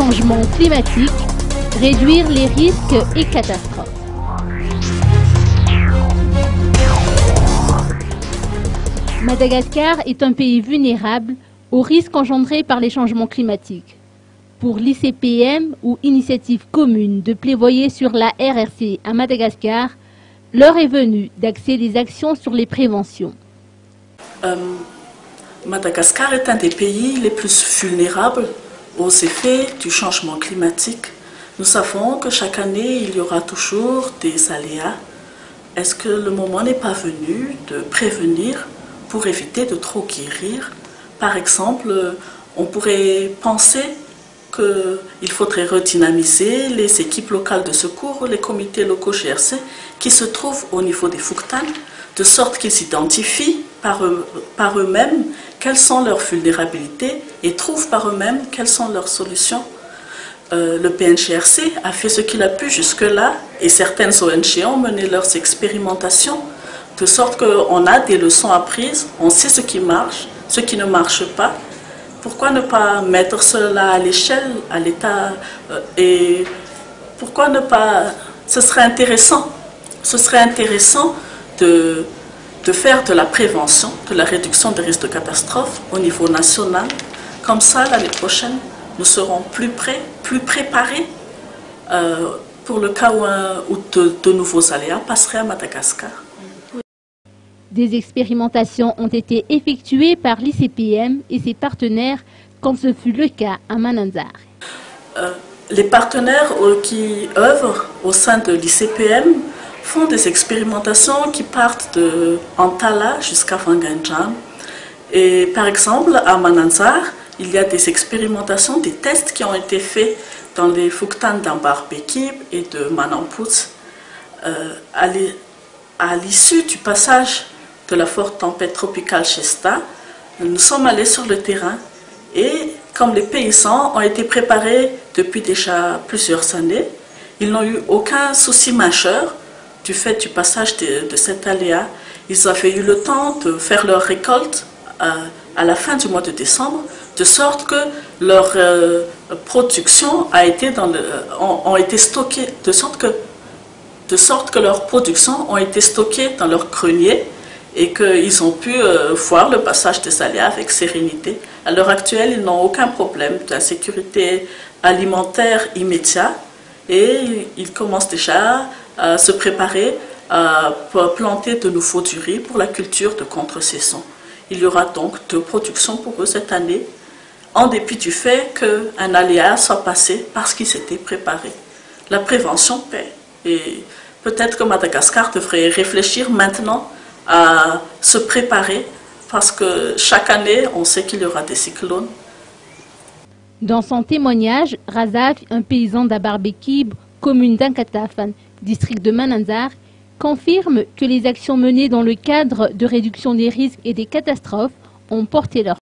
changement climatique, réduire les risques et catastrophes. Madagascar est un pays vulnérable aux risques engendrés par les changements climatiques. Pour l'ICPM, ou Initiative commune de plaidoyer sur la RRC à Madagascar, l'heure est venue d'axer les actions sur les préventions. Madagascar est un des pays les plus vulnérables aux effets du changement climatique. Nous savons que chaque année, il y aura toujours des aléas. Est-ce que le moment n'est pas venu de prévenir pour éviter de trop guérir? Par exemple, on pourrait penser qu'il faudrait redynamiser les équipes locales de secours, les comités locaux GRC qui se trouvent au niveau des Fouktan, de sorte qu'ils identifient par eux-mêmes quelles sont leurs vulnérabilités et trouvent par eux-mêmes quelles sont leurs solutions. Le PNGRC a fait ce qu'il a pu jusque-là et certaines ONG ont mené leurs expérimentations, de sorte qu'on a des leçons apprises, on sait ce qui marche, ce qui ne marche pas. Pourquoi ne pas mettre cela à l'échelle, à l'État et pourquoi ne pas... Ce serait intéressant de faire de la prévention, de la réduction des risques de catastrophe au niveau national. Comme ça, l'année prochaine, nous serons plus prêts, plus préparés pour le cas où de nouveaux aléas passeraient à Madagascar. Des expérimentations ont été effectuées par l'ICPM et ses partenaires, comme ce fut le cas à Mananzar. Les partenaires qui œuvrent au sein de l'ICPM font des expérimentations qui partent de Antala jusqu'à Wanganjan. Et par exemple, à Mananzar, il y a des expérimentations, des tests qui ont été faits dans les Fouktan d'Ambar-Bekib et de Manamput. À l'issue du passage de la forte tempête tropicale Chesta, nous sommes allés sur le terrain et comme les paysans ont été préparés depuis déjà plusieurs années, ils n'ont eu aucun souci majeur du fait du passage de cet aléa. Ils avaient eu le temps de faire leur récolte à la fin du mois de décembre, de sorte que leur production ont été stockées, de sorte que leurs productions ont été stockées dans leur grenier et qu'ils ont pu voir le passage des aléas avec sérénité. À l'heure actuelle, ils n'ont aucun problème d'insécurité alimentaire immédiat et ils commencent déjà à se préparer à planter de nouveau du riz pour la culture de contre-saison. Il y aura donc 2 productions pour eux cette année, en dépit du fait qu'un aléa soit passé parce qu'ils s'étaient préparés. La prévention paie. Et peut-être que Madagascar devrait réfléchir maintenant à se préparer parce que chaque année, on sait qu'il y aura des cyclones. Dans son témoignage, Razaf, un paysan d'Ambar-Bekib, commune d'Ankatafan, district de Mananzar, confirme que les actions menées dans le cadre de réduction des risques et des catastrophes ont porté leur